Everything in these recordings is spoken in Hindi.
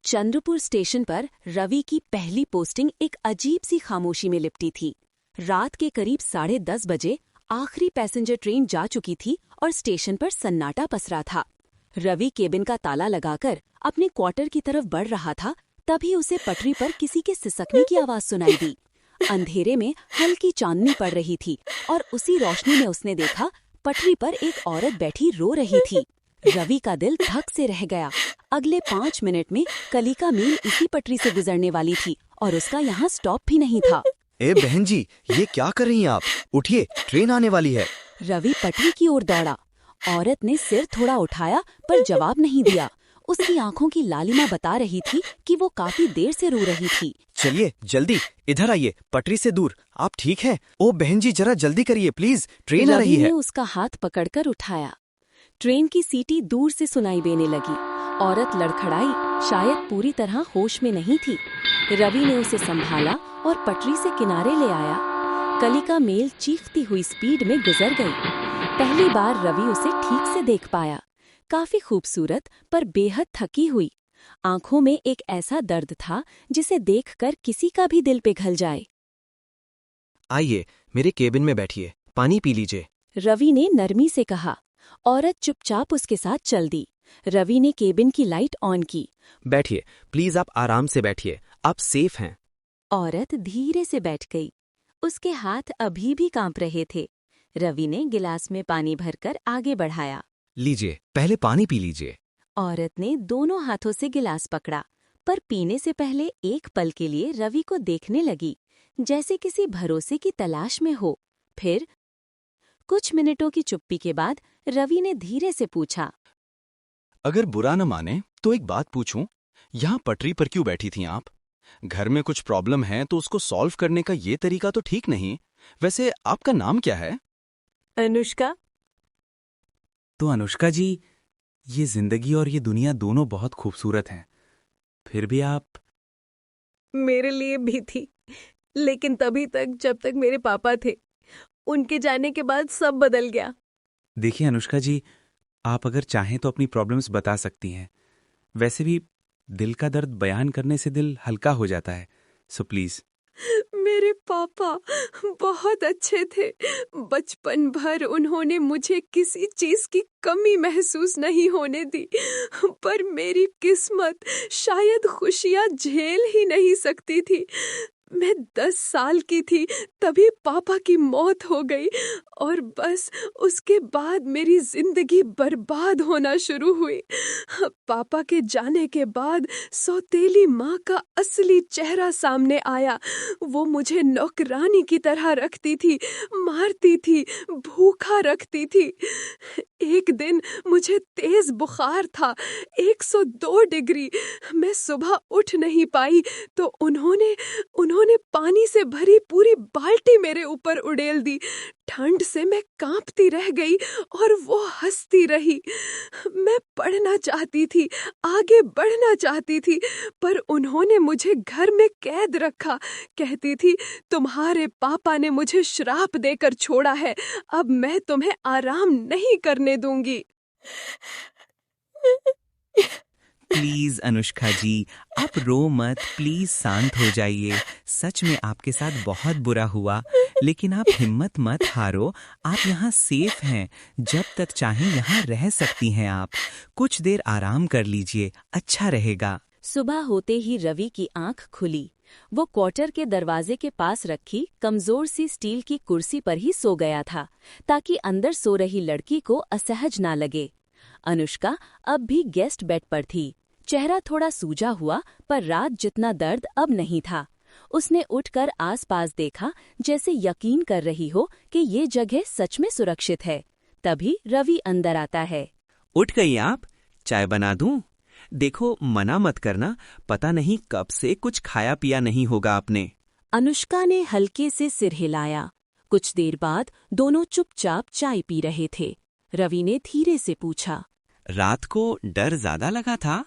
चंद्रपुर स्टेशन पर रवि की पहली पोस्टिंग एक अजीब सी खामोशी में लिपटी थी। रात के करीब 10:30 बजे आखिरी पैसेंजर ट्रेन जा चुकी थी और स्टेशन पर सन्नाटा पसरा था। रवि केबिन का ताला लगाकर अपने क्वार्टर की तरफ बढ़ रहा था, तभी उसे पटरी पर किसी के सिसकने की आवाज सुनाई दी। अंधेरे में हल्की चांदनी पड़ रही थी और उसी रोशनी में उसने देखा पटरी पर एक औरत बैठी रो रही थी। रवि का दिल धक से रह गया। अगले 5 मिनट में कलिका मेल इसी पटरी से गुजरने वाली थी और उसका यहाँ स्टॉप भी नहीं था। ए बहन जी, ये क्या कर रही हैं आप? उठिए, ट्रेन आने वाली है। रवि पटरी की ओर दौड़ा। औरत ने सिर थोड़ा उठाया पर जवाब नहीं दिया। उसकी आंखों की लालिमा बता रही थी कि वो काफी देर से रो रही थी। चलिए जल्दी, इधर आइए, पटरी से दूर। आप ठीक हैं? ओ बहन जी, जरा जल्दी करिए प्लीज, ट्रेन आ रही है। रवि ने उसका हाथ पकड़कर उठाया। ट्रेन की सीटी दूर से सुनाई देने लगी। औरत लड़खड़ाई, शायद पूरी तरह होश में नहीं थी। रवि ने उसे संभाला और पटरी से किनारे ले आया। कलिका मेल चीखती हुई स्पीड में गुजर गई। पहली बार रवि उसे ठीक से देख पाया। काफी खूबसूरत पर बेहद थकी हुई। आंखों में एक ऐसा दर्द था जिसे देखकर किसी का भी दिल पिघल जाए। आइए, मेरे केबिन में बैठिए, पानी पी लीजिए। रवि ने नरमी से कहा। औरत चुपचाप उसके साथ चल दी। रवि ने केबिन की लाइट ऑन की। बैठिए, प्लीज आप आराम से बैठिए, आप सेफ हैं। औरत धीरे से बैठ गई। उसके हाथ अभी भी कांप रहे थे। रवि ने गिलास में पानी भरकर आगे बढ़ाया। लीजिए, पहले पानी पी लीजिए। औरत ने दोनों हाथों से गिलास पकड़ा, पर पीने से पहले एक पल के लिए रवि को देखने लगी, जैसे किसी भरोसे की तलाश में हो। फिर कुछ मिनटों की चुप्पी के बाद रवि ने धीरे से पूछा, अगर बुरा न माने तो एक बात पूछूं, यहाँ पटरी पर क्यों बैठी थी आप? घर में कुछ प्रॉब्लम है तो उसको सॉल्व करने का ये तरीका तो ठीक नहीं। वैसे आपका नाम क्या है? अनुष्का। तो अनुष्का जी, ये जिंदगी और ये दुनिया दोनों बहुत खूबसूरत हैं, फिर भी आप। मेरे लिए भी थी, लेकिन तभी तक जब तक मेरे पापा थे। उनके जाने के बाद सब बदल गया। देखिए अनुष्का जी, आप अगर चाहें तो अपनी प्रॉब्लम्स बता सकती हैं। वैसे भी दिल का दर्द बयान करने से दिल हल्का हो जाता है, सो प्लीज। मेरे पापा बहुत अच्छे थे। बचपन भर उन्होंने मुझे किसी चीज की कमी महसूस नहीं होने दी, पर मेरी किस्मत शायद खुशियां झेल ही नहीं सकती थी। मैं 10 साल की थी तभी पापा की मौत हो गई और बस उसके बाद मेरी जिंदगी बर्बाद होना शुरू हुई। पापा के जाने के बाद सौतेली माँ का असली चेहरा सामने आया। वो मुझे नौकरानी की तरह रखती थी, मारती थी, भूखा रखती थी। एक दिन मुझे तेज बुखार था, 102 डिग्री। मैं सुबह उठ नहीं पाई तो उन्होंने पानी से भरी पूरी बाल्टी मेरे ऊपर उड़ेल दी। ठंड से मैं कांपती रह गई और वो हंसती रही। मैं पढ़ना चाहती थी, आगे बढ़ना चाहती थी, पर उन्होंने मुझे घर में कैद रखा। कहती थी, तुम्हारे पापा ने मुझे श्राप देकर छोड़ा है, अब मैं तुम्हें आराम नहीं करने दूंगी। प्लीज अनुष्का जी, आप रो मत, प्लीज शांत हो जाइए। सच में आपके साथ बहुत बुरा हुआ, लेकिन आप हिम्मत मत हारो। आप यहाँ सेफ हैं, जब तक चाहें यहाँ रह सकती हैं आप। कुछ देर आराम कर लीजिए, अच्छा रहेगा। सुबह होते ही रवि की आंख खुली। वो क्वार्टर के दरवाजे के पास रखी कमजोर सी स्टील की कुर्सी पर ही सो गया था, ताकि अंदर सो रही लड़की को असहज ना लगे। अनुष्का अब भी गेस्ट बेड पर थी। चेहरा थोड़ा सूजा हुआ, पर रात जितना दर्द अब नहीं था। उसने उठकर आसपास देखा, जैसे यकीन कर रही हो कि ये जगह सच में सुरक्षित है। तभी रवि अंदर आता है। उठ गई आप? चाय बना दूं? देखो, मना मत करना, पता नहीं कब से कुछ खाया पिया नहीं होगा आपने। अनुष्का ने हल्के से सिर हिलाया। कुछ देर बाद दोनों चुपचाप चाय पी रहे थे। रवि ने धीरे से पूछा, रात को डर ज्यादा लगा था?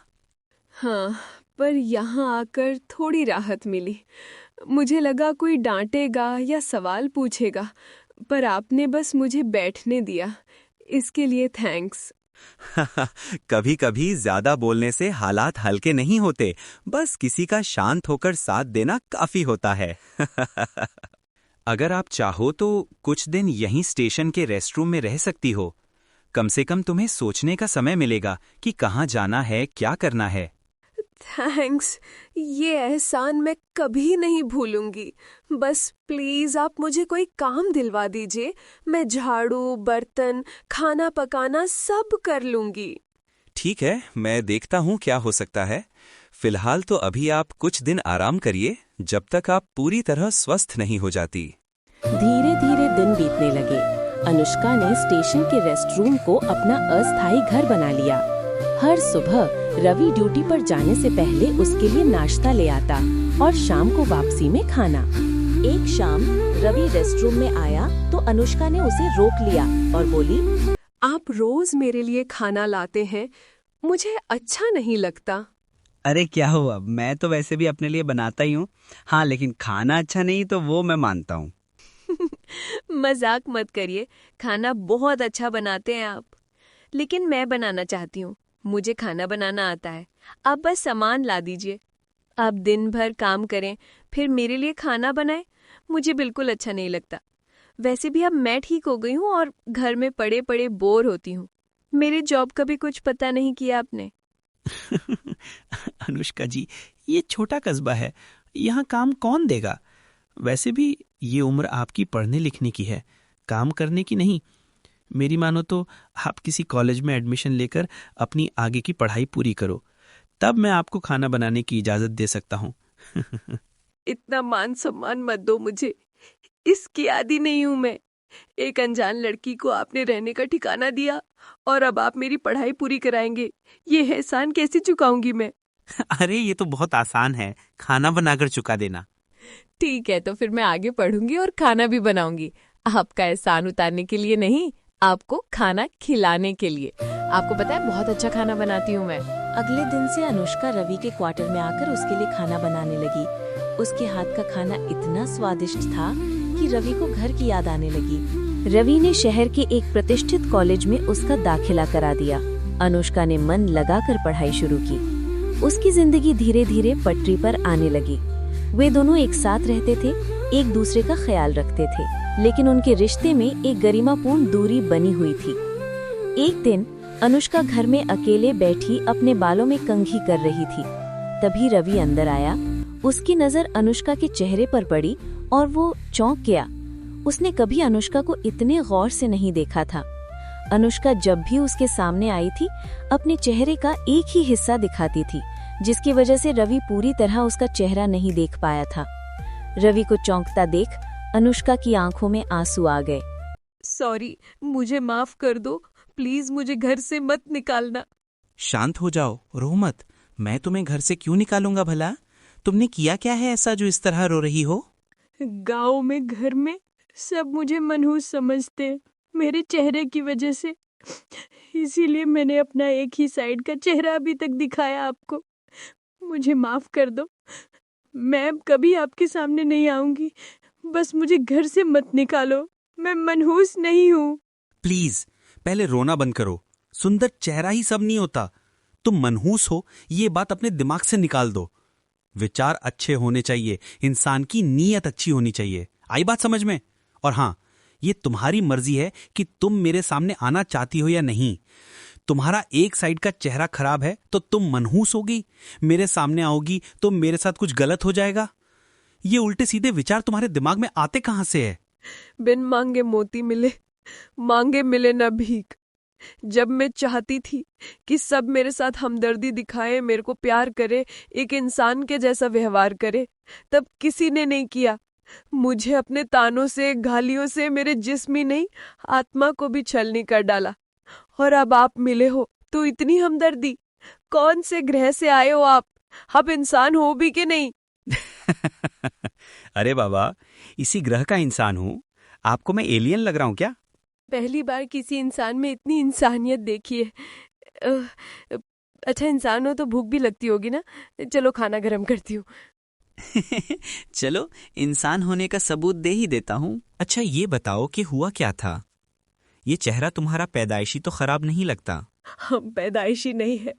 हाँ, पर यहाँ आकर थोड़ी राहत मिली। मुझे लगा कोई डांटेगा या सवाल पूछेगा, पर आपने बस मुझे बैठने दिया। इसके लिए थैंक्स। कभी कभी ज्यादा बोलने से हालात हल्के नहीं होते, बस किसी का शांत होकर साथ देना काफी होता है। अगर आप चाहो तो कुछ दिन यहीं स्टेशन के रेस्टरूम में रह सकती हो। कम से कम तुम्हें सोचने का समय मिलेगा कि कहाँ जाना है, क्या करना है। थैंक्स, ये एहसान मैं कभी नहीं भूलूंगी। बस प्लीज आप मुझे कोई काम दिलवा दीजिए, मैं झाड़ू, बर्तन, खाना पकाना सब कर लूंगी। ठीक है, मैं देखता हूँ क्या हो सकता है। फिलहाल तो अभी आप कुछ दिन आराम करिए, जब तक आप पूरी तरह स्वस्थ नहीं हो जाती। धीरे धीरे दिन बीतने लगे। अनुष्का ने स्टेशन के रेस्टरूम को अपना अस्थायी घर बना लिया। हर सुबह रवि ड्यूटी पर जाने से पहले उसके लिए नाश्ता ले आता और शाम को वापसी में खाना। एक शाम रवि रेस्टरूम में आया तो अनुष्का ने उसे रोक लिया और बोली, आप रोज मेरे लिए खाना लाते हैं, मुझे अच्छा नहीं लगता। अरे क्या हुआ, मैं तो वैसे भी अपने लिए बनाता ही हूँ। हाँ, लेकिन खाना अच्छा नहीं तो वो मैं मानता हूँ। मजाक मत करिए, खाना बहुत अच्छा बनाते हैं आप। लेकिन मैं बनाना चाहती हूँ, मुझे खाना बनाना आता है। आप बस सामान ला दीजिए। आप दिन भर काम करें फिर मेरे लिए खाना बनाएं, मुझे बिल्कुल अच्छा नहीं लगता। वैसे भी अब मैं ठीक हो गई हूँ और घर में पड़े पड़े बोर होती हूँ। मेरे जॉब का भी कुछ पता नहीं किया आपने। अनुष्का जी, ये छोटा कस्बा है, यहाँ काम कौन देगा? वैसे भी ये उम्र आपकी पढ़ने लिखने की है, काम करने की नहीं। मेरी मानो तो आप किसी कॉलेज में एडमिशन लेकर अपनी आगे की पढ़ाई पूरी करो, तब मैं आपको खाना बनाने की इजाजत दे सकता हूँ। इतना मान सम्मान मत दो मुझे, इसकी आदी नहीं हूँ मैं। एक अनजान लड़की को आपने रहने का ठिकाना दिया और अब आप मेरी पढ़ाई पूरी कराएंगे, ये एहसान कैसे चुकाऊंगी मैं? अरे ये तो बहुत आसान है, खाना बनाकर चुका देना। ठीक है, तो फिर मैं आगे पढ़ूंगी और खाना भी बनाऊंगी। आपका एहसान उतारने के लिए नहीं, आपको खाना खिलाने के लिए। आपको पता है बहुत अच्छा खाना बनाती हूँ मैं। अगले दिन से अनुष्का रवि के क्वार्टर में आकर उसके लिए खाना बनाने लगी। उसके हाथ का खाना इतना स्वादिष्ट था कि रवि को घर की याद आने लगी। रवि ने शहर के एक प्रतिष्ठित कॉलेज में उसका दाखिला करा दिया। अनुष्का ने मन लगाकर पढ़ाई शुरू की। उसकी जिंदगी धीरे धीरे पटरी पर आने लगी। वे दोनों एक साथ रहते थे, एक दूसरे का ख्याल रखते थे, लेकिन उनके रिश्ते में एक गरिमापूर्ण दूरी बनी हुई थी। एक दिन अनुष्का घर में अकेले बैठी अपने बालों में कंघी कर रही थी। तभी रवि अंदर आया। उसकी नजर अनुष्का के चेहरे पर पड़ी और वो चौंक गया। उसने कभी अनुष्का को इतने गौर से नहीं देखा था। अनुष्का जब भी उसके सामने आई थी, अपने चेहरे का एक ही हिस्सा दिखाती थी, जिसकी वजह से रवि पूरी तरह उसका चेहरा नहीं देख पाया था। रवि को चौंकता देख अनुष्का की आंखों में आंसू आ गए। सॉरी, मुझे माफ कर दो, प्लीज मुझे घर से मत निकालना। शांत हो जाओ, रो मत। मैं तुम्हें घर से क्यों निकालूंगा भला? तुमने किया क्या है ऐसा जो इस तरह रो रही हो? गांव में, घर में सब मुझे मनहूस समझते हैं मेरे चेहरे की वजह से। इसीलिए मैंने अपना एक ही साइड का चेहरा अभी तक दिखाया आपको। मुझे माफ कर दो, मैं अब कभी आपके सामने नहीं आऊंगी। बस मुझे घर से मत निकालो, मैं मनहूस नहीं हूँ। प्लीज पहले रोना बंद करो। सुंदर चेहरा ही सब नहीं होता। तुम मनहूस हो, ये बात अपने दिमाग से निकाल दो। विचार अच्छे होने चाहिए, इंसान की नीयत अच्छी होनी चाहिए। आई बात समझ में? और हाँ, ये तुम्हारी मर्जी है कि तुम मेरे सामने आना चाहती हो या नहीं। तुम्हारा एक साइड का चेहरा खराब है तो तुम मनहूस होगी, मेरे सामने आओगी तो मेरे साथ कुछ गलत हो जाएगा। ये उल्टे सीधे विचार तुम्हारे दिमाग में आते कहाँ से है? बिन मांगे मोती मिले, मांगे मिले न भीख। जब मैं चाहती थी कि सब मेरे साथ हमदर्दी दिखाए, मेरे को प्यार करे, एक इंसान के जैसा व्यवहार करे, तब किसी ने नहीं किया। मुझे अपने तानों से, गालियों से मेरे जिस्म ही नहीं, आत्मा को भी छलनी कर डाला। और अब आप मिले हो तो इतनी हमदर्दी। कौन से ग्रह से आए हो आप? अब इंसान हो भी कि नहीं? अरे बाबा, इसी ग्रह का इंसान हूँ। आपको मैं एलियन लग रहा हूँ क्या? पहली बार किसी इंसान में इतनी इंसानियत देखी है। अच्छा, इंसान हो तो भूख भी लगती होगी ना? चलो खाना गरम करती हूँ। चलो, इंसान होने का सबूत दे ही देता हूँ। अच्छा ये बताओ कि हुआ क्या था? ये चेहरा तुम्हारा पैदाइशी तो खराब नहीं लगता, हम पैदाइशी नहीं है।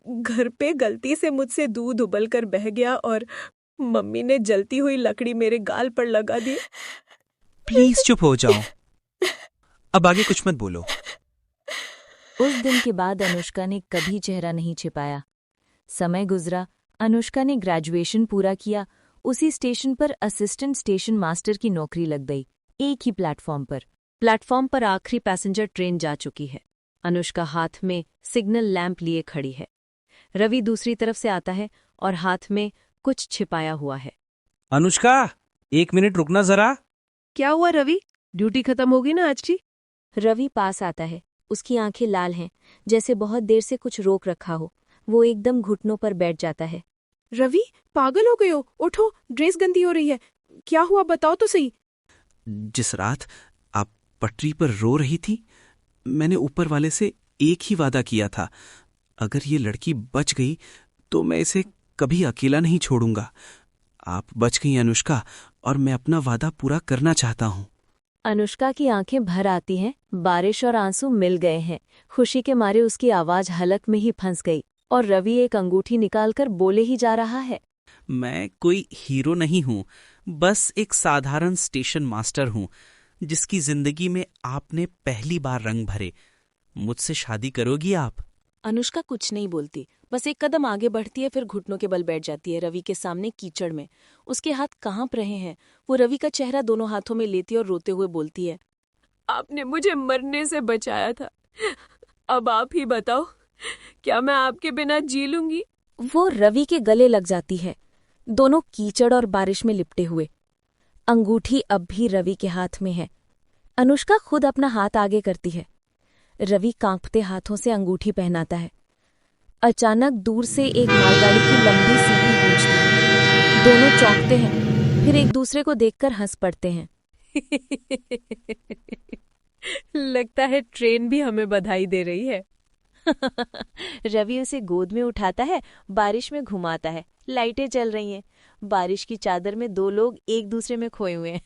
घर पे गलती से मुझसे दूध उबल कर बह गया और मम्मी ने जलती हुई लकड़ी मेरे गाल पर लगा दी। प्लीज चुप हो जाओ, अब आगे कुछ मत बोलो। उस दिन के बाद अनुष्का ने कभी चेहरा नहीं छिपाया। समय गुजरा, अनुष्का ने ग्रेजुएशन पूरा किया। उसी स्टेशन पर असिस्टेंट स्टेशन मास्टर की नौकरी लग गई, एक ही प्लेटफॉर्म पर आखिरी पैसेंजर ट्रेन जा चुकी है। अनुष्का हाथ में सिग्नल लैंप लिए खड़ी है। रवि दूसरी तरफ से आता है और हाथ में कुछ छिपाया हुआ है। अनुष्का, 1 मिनट रुकना जरा। क्या हुआ रवि, ड्यूटी खत्म होगी ना आज की? रवि पास आता है। उसकी आंखें लाल हैं, जैसे बहुत देर से कुछ रोक रखा हो। वो एकदम घुटनों पर बैठ जाता है। रवि, पागल हो गए हो? उठो, ड्रेस गंदी हो रही है। क्या हुआ बताओ तो सही। जिस रात आप पटरी पर रो रही थी, मैंने ऊपर वाले से एक ही वादा किया था, अगर ये लड़की बच गई तो मैं इसे कभी अकेला नहीं छोड़ूंगा। आप बच गई अनुष्का, और मैं अपना वादा पूरा करना चाहता हूँ। अनुष्का की आंखें भर आती हैं। बारिश और आंसू मिल गए हैं। खुशी के मारे उसकी आवाज हलक में ही फंस गई और रवि एक अंगूठी निकालकर बोले ही जा रहा है। मैं कोई हीरो नहीं हूँ, बस एक साधारण स्टेशन मास्टर हूँ, जिसकी जिंदगी में आपने पहली बार रंग भरे। मुझसे शादी करोगी आप? अनुष्का कुछ नहीं बोलती, बस एक कदम आगे बढ़ती है, फिर घुटनों के बल बैठ जाती है रवि के सामने कीचड़ में। उसके हाथ कांप रहे हैं। वो रवि का चेहरा दोनों हाथों में लेती और रोते हुए बोलती है, आपने मुझे मरने से बचाया था, अब आप ही बताओ, क्या मैं आपके बिना जी लूंगी? वो रवि के गले लग जाती है, दोनों कीचड़ और बारिश में लिपटे हुए। अंगूठी अब भी रवि के हाथ में है। अनुष्का खुद अपना हाथ आगे करती है। रवि कांपते हाथों से अंगूठी पहनाता है। अचानक दूर से एक मालगाड़ी की लंबी सीटी गूंजती है। दोनों चौंकते हैं, फिर एक दूसरे को देखकर हंस पड़ते हैं। लगता है ट्रेन भी हमें बधाई दे रही है। रवि उसे गोद में उठाता है, बारिश में घुमाता है। लाइटें चल रही हैं। बारिश की चादर में 2 लोग एक दूसरे में खोए हुए हैं।